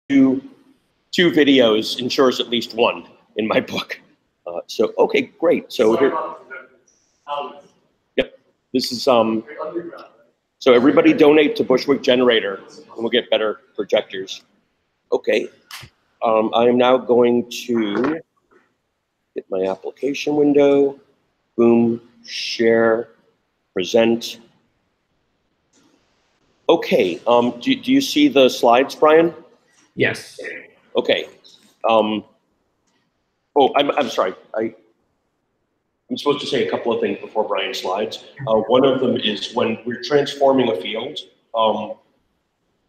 two videos ensures at least one in my book. So, okay, great. So here, yep, this is, so everybody donate to Bushwick Generator and we'll get better projectors. Okay, I am now going to get my application window, boom, share, present. Okay, do you see the slides, Brian? Yes. Okay. Oh, I'm sorry. I'm supposed to say a couple of things before Brian's slides. One of them is when we're transforming a field,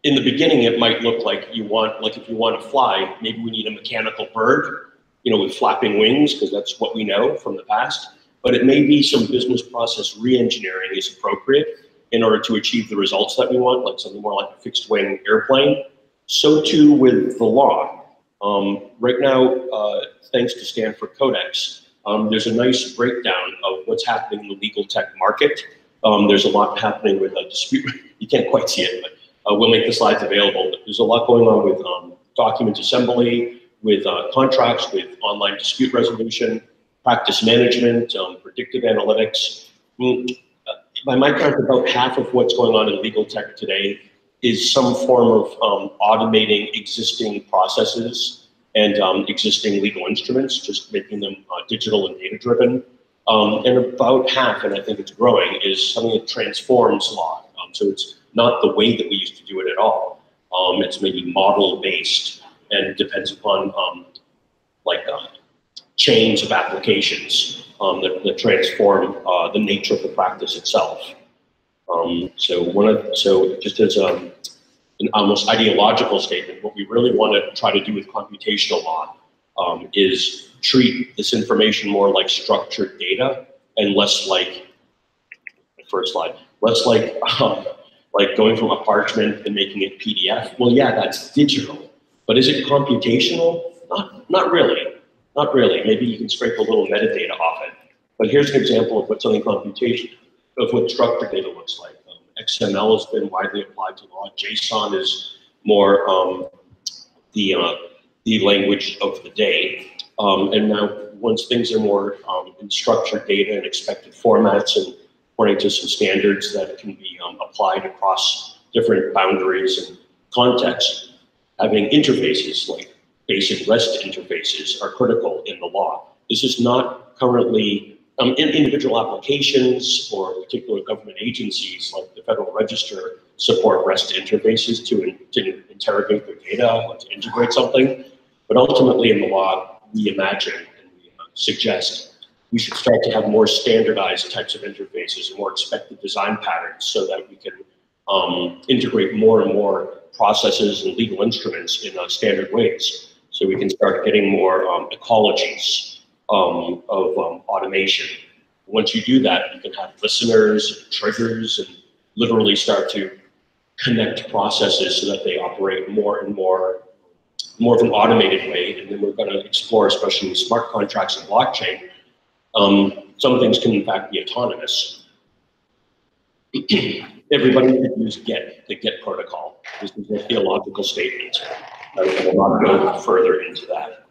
in the beginning, it might look like if you want to fly, maybe we need a mechanical bird, with flapping wings, because that's what we know from the past. But it may be some business process re-engineering is appropriate in order to achieve the results that we want, like something more like a fixed wing airplane. So too with the law. Right now, thanks to Stanford Codex, there's a nice breakdown of what's happening in the legal tech market. There's a lot happening with a dispute. You can't quite see it, but we'll make the slides available. But there's a lot going on with document assembly, with contracts, with online dispute resolution, practice management, predictive analytics. By my count, about half of what's going on in legal tech today is some form of automating existing processes and existing legal instruments, just making them digital and data-driven. And about half, and I think it's growing, is something that transforms law. So it's not the way that we used to do it at all. It's maybe model-based and depends upon chains of applications that transform the nature of the practice itself. So just as an almost ideological statement, what we really want to try to do with computational law is treat this information more like structured data and less like, first slide, less like going from a parchment and making it PDF. Well, yeah, that's digital, but is it computational? Not really. Not really. Maybe you can scrape a little metadata off it. But here's an example of what something computational, of what structured data looks like. XML has been widely applied to law. JSON is more the language of the day. And now once things are more in structured data and expected formats and according to some standards that can be applied across different boundaries and contexts, having interfaces like basic REST interfaces are critical in the law. This is not currently in individual applications or particular government agencies like the Federal Register support REST interfaces to interrogate their data or to integrate something. But ultimately in the law, we imagine and we suggest we should start to have more standardized types of interfaces and more expected design patterns so that we can integrate more and more processes and legal instruments in standard ways. So we can start getting more ecologies of automation. Once you do that, you can have listeners, and triggers, and literally start to connect processes so that they operate more and more of an automated way. And then we're going to explore, especially with smart contracts and blockchain, some things can in fact be autonomous. Everybody could use GET, the GET protocol. This is a theological statement. I will not go further into that.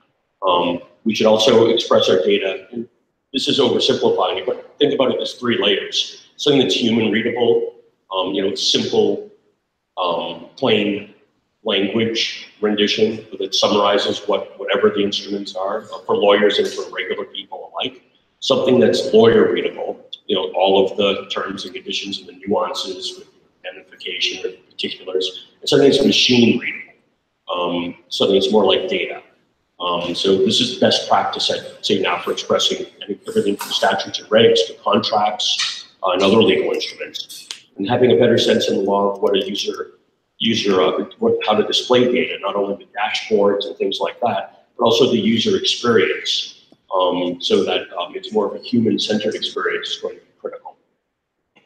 We should also express our data. And this is oversimplifying it, but think about it as 3 layers. Something that's human readable, simple, plain language rendition that summarizes whatever the instruments are for lawyers and for regular people alike. Something that's lawyer readable, all of the terms and conditions and the nuances with identification or particulars, and something that's machine readable, something that's more like data. So this is best practice, I'd say now, for expressing everything from statutes and regs to contracts and other legal instruments, and having a better sense in the law of what a how to display data, not only the dashboards and things like that, but also the user experience. So that it's more of a human-centered experience is going to be critical.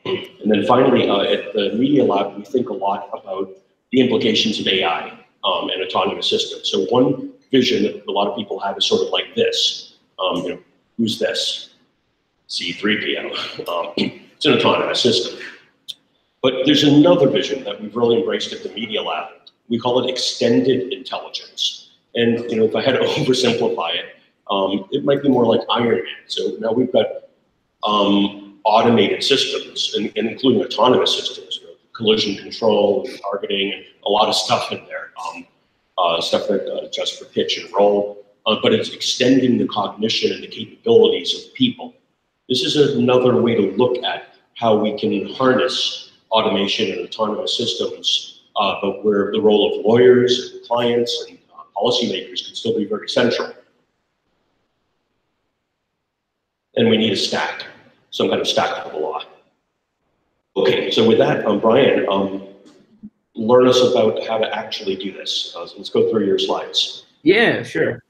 And then finally, at the Media Lab, we think a lot about the implications of AI and autonomous systems. So one vision that a lot of people have is sort of like this. Who's this? C3PO. It's an autonomous system. But there's another vision that we've really embraced at the Media Lab, we call it extended intelligence. And if I had to oversimplify it, it might be more like Iron Man. So now we've got automated systems, and including autonomous systems, collision control, and targeting, and a lot of stuff in there. Stuff that adjusts for pitch and roll, but it's extending the cognition and the capabilities of people. This is another way to look at how we can harness automation and autonomous systems, but where the role of lawyers, and clients, and policymakers can still be very central. And we need a stack, some kind of stack for the law. Okay, so with that, Brian, learn us about how to actually do this. So let's go through your slides. Yeah, sure.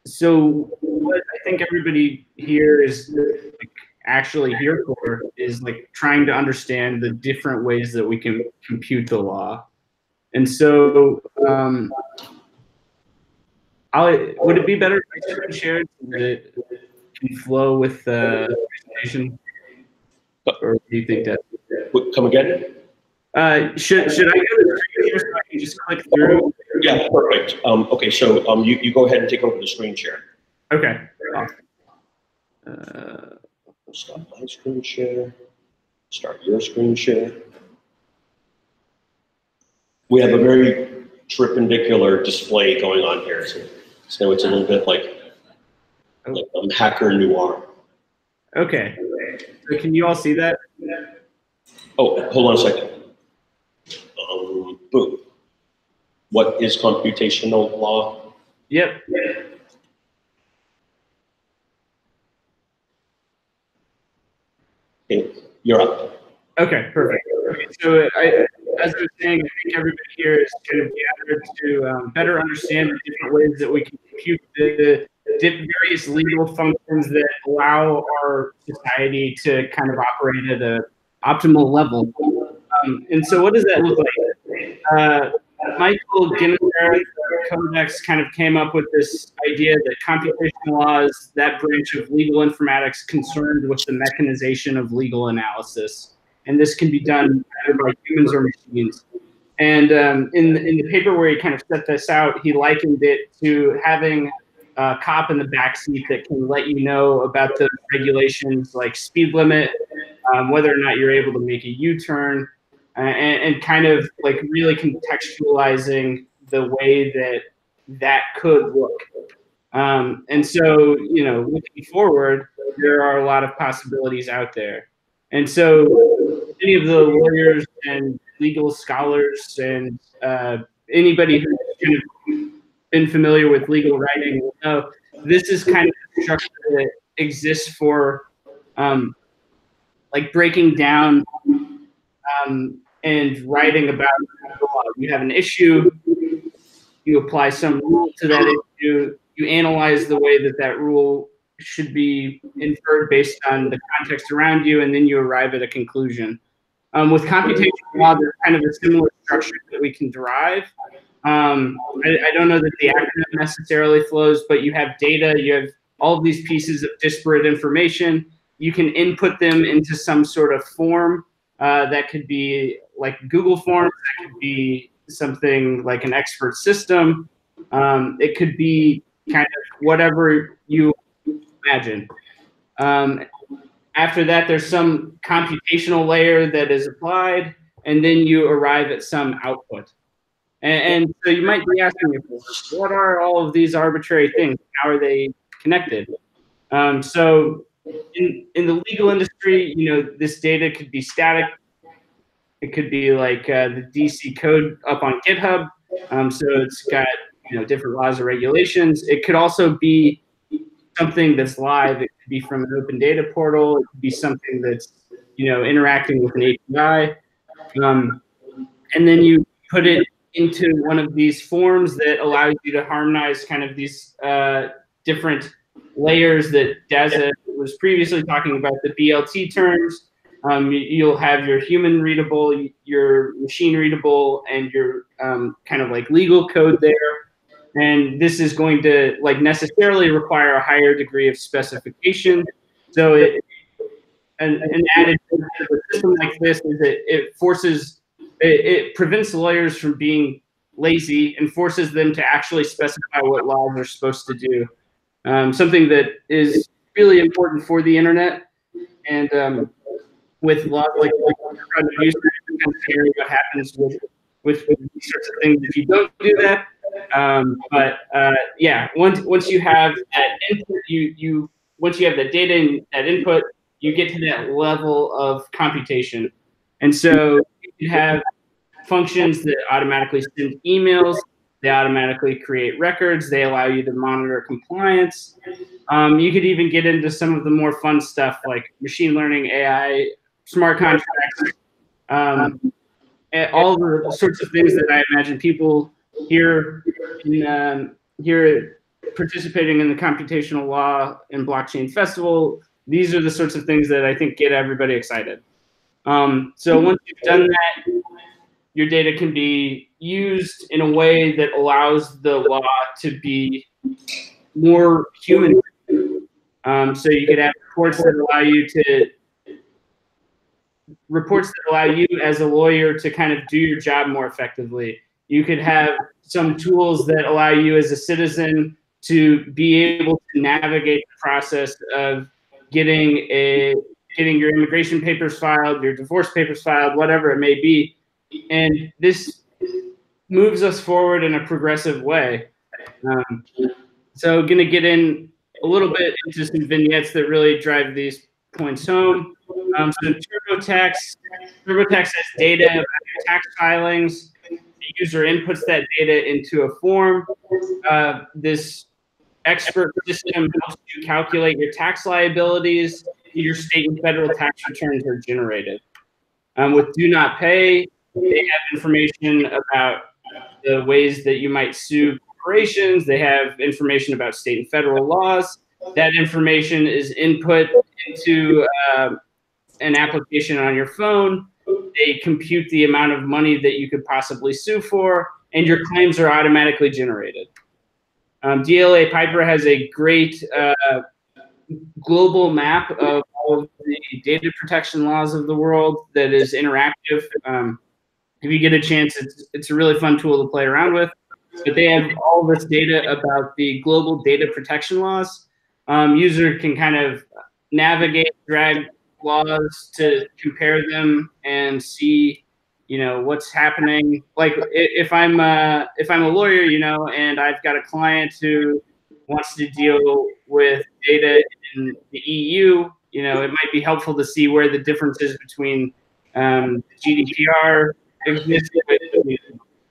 So what I think everybody here is actually here for is trying to understand the different ways that we can compute the law. And so would it be better if I screen shared so that it can flow with the presentation? Or do you think that? Come again? Should I go to the screen share so I can just click through? Yeah, perfect. Okay, so you go ahead and take over the screen share. Okay. Stop my screen share. Start your screen share. We have a very perpendicular display going on here, so it's a little bit like hacker noir. Okay. So can you all see that? Oh, hold on a second. Boom. What is computational law? Yep. Okay, you're up. Okay, perfect. Okay, so as I was saying, I think everybody here is kind of gathered to better understand the different ways that we can compute the various legal functions that allow our society to kind of operate at an optimal level. And so what does that look like? Michael Ginnifer Codex kind of came up with this idea that computational law is that branch of legal informatics concerned with the mechanization of legal analysis. And this can be done either by humans or machines. And in the paper where he kind of set this out, he likened it to having a cop in the backseat that can let you know about the regulations like speed limit, whether or not you're able to make a U-turn, and kind of really contextualizing the way that could look. And so, looking forward, there are a lot of possibilities out there. And so many of the lawyers and legal scholars and anybody who's kind of been familiar with legal writing will know this is kind of the structure that exists for breaking down and writing about the law. You have an issue, you apply some rule to that issue, you analyze the way that rule should be inferred based on the context around you, and then you arrive at a conclusion. With computational law, there's kind of a similar structure that we can derive. I don't know that the acronym necessarily flows, but you have data, you have all of these pieces of disparate information. You can input them into some sort of form that could be like Google Forms, that could be something like an expert system. It could be kind of whatever you imagine. After that, there's some computational layer that is applied, and then you arrive at some output. And so you might be asking yourself, what are all of these arbitrary things? How are they connected? So in the legal industry, this data could be static. It could be like the DC code up on GitHub. So it's got different laws or regulations. It could also be something that's live. It could be from an open data portal. It could be something that's interacting with an API. And then you put it into one of these forms that allows you to harmonize kind of these different layers that Daza was previously talking about, the BLT terms. You'll have your human readable, your machine readable, and your kind of like legal code there. And this is going to necessarily require a higher degree of specification. So an added to a system like this is that it forces it prevents lawyers from being lazy and forces them to actually specify what laws are supposed to do. Something that is really important for the internet, and with laws like abuse, kind of scary what happens with these sorts of things if you don't do that. Yeah, once you have that input, once you have the data and that input, you get to that level of computation, and so you have functions that automatically send emails. They automatically create records. They allow you to monitor compliance. You could even get into some of the more fun stuff like machine learning, AI, smart contracts, all the sorts of things that I imagine people here participating in the computational law and blockchain festival. These are the sorts of things that I think get everybody excited. So once you've done that, your data can be used in a way that allows the law to be more human. So you could have reports that allow you as a lawyer to kind of do your job more effectively. You could have some tools that allow you as a citizen to be able to navigate the process of getting your immigration papers filed, your divorce papers filed, whatever it may be. And this moves us forward in a progressive way. So going to get in a little bit into some vignettes that really drive these points home. So TurboTax has data about your tax filings. The user inputs that data into a form. This expert system helps you calculate your tax liabilities. Your state and federal tax returns are generated. With Do Not Pay, they have information about the ways that you might sue corporations. They have information about state and federal laws. That information is input into an application on your phone. They compute the amount of money that you could possibly sue for, and your claims are automatically generated. DLA Piper has a great global map of all of the data protection laws of the world that is interactive. If you get a chance, it's a really fun tool to play around with. But they have all this data about the global data protection laws. User can kind of navigate, drag laws to compare them and see, what's happening. Like if I'm a lawyer, and I've got a client who wants to deal with data in the EU, it might be helpful to see where the differences between GDPR exist with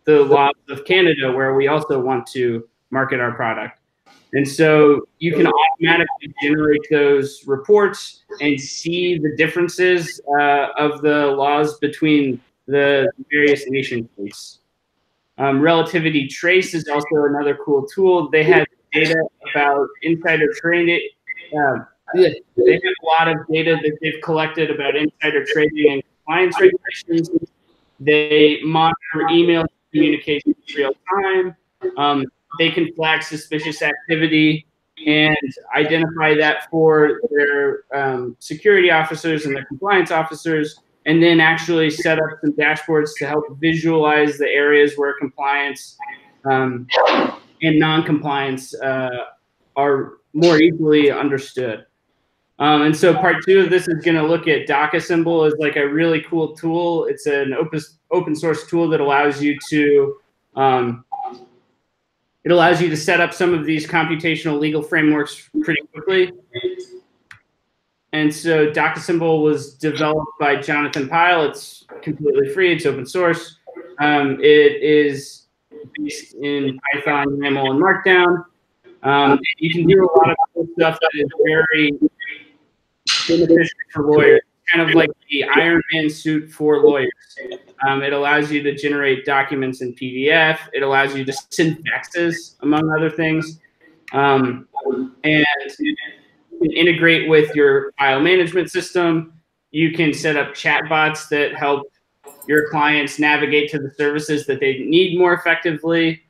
the laws of Canada, where we also want to market our product. And so you can automatically generate those reports and see the differences of the laws between the various nation states. Relativity Trace is also another cool tool. They have data about insider trading. They have a lot of data that they've collected about insider trading and compliance regulations. They monitor email communications in real time. They can flag suspicious activity and identify that for their security officers and their compliance officers, and then actually set up some dashboards to help visualize the areas where compliance and non-compliance are more easily understood. And so part 2 of this is going to look at DocAssemble as like a really cool tool. It's an open source tool that allows you to set up some of these computational legal frameworks pretty quickly. And so DocAssemble was developed by Jonathan Pyle. It's completely free. It's open source. It is based in Python, YAML, and Markdown. You can do a lot of cool stuff that is very beneficial for lawyers, kind of like the Iron Man suit for lawyers. It allows you to generate documents in PDF. It allows you to send faxes, among other things. And you can integrate with your file management system. You can set up chatbots that help your clients navigate to the services that they need more effectively.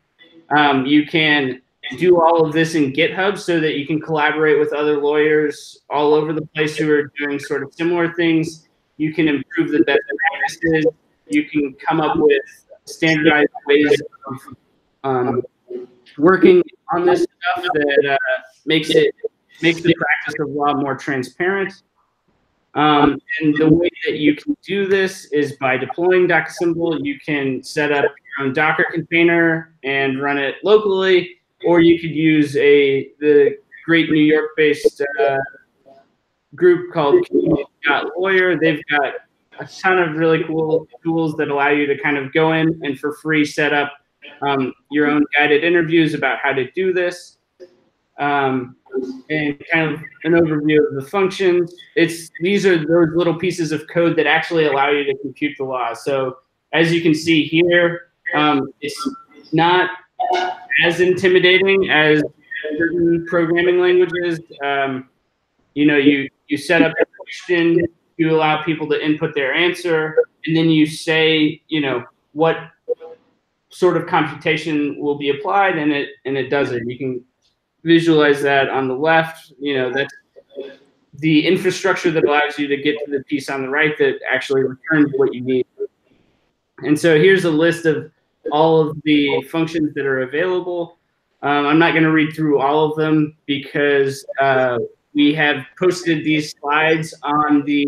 You can do all of this in GitHub so that you can collaborate with other lawyers all over the place who are doing sort of similar things. You can improve the best practices. you can come up with standardized ways of working on this stuff that makes the practice of law more transparent. And the way that you can do this is by deploying DocAssemble. You can set up your own Docker container and run it locally, or you could use the great New York-based group called Lawyer. They've got a ton of really cool tools that allow you to kind of go in and for free set up your own guided interviews about how to do this. And kind of an overview of the functions. These are those little pieces of code that actually allow you to compute the law. So as you can see here, it's not as intimidating as certain programming languages. You set up a question, you allow people to input their answer, and then you say, what sort of computation will be applied, and it does it. You can visualize that on the left. That's the infrastructure that allows you to get to the piece on the right that actually returns what you need. And so here's a list of all of the functions that are available. I'm not going to read through all of them because we have posted these slides on the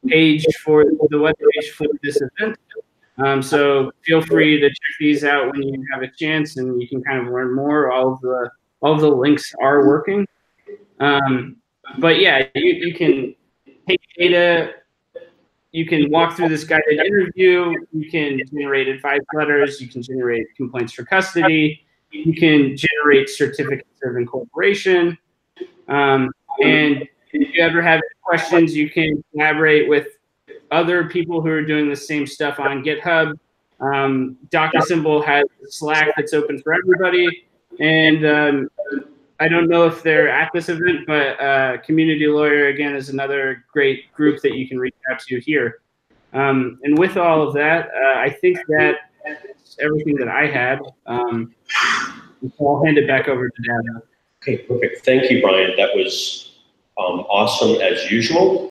page for the web page for this event. So feel free to check these out when you have a chance, and you can kind of learn more. All of the links are working. But yeah, you can take data, you can walk through this guided interview, you can generate advice letters, you can generate complaints for custody, you can generate certificates of incorporation, and if you ever have questions, you can collaborate with other people who are doing the same stuff on GitHub. DocAssemble has Slack that's open for everybody, and I don't know if they're at this event, but Community Lawyer, again, is another great group that you can reach out to here. And with all of that, I think that's everything that I had. So I'll hand it back over to Dana. Okay, perfect. Thank you, Brian. That was awesome as usual.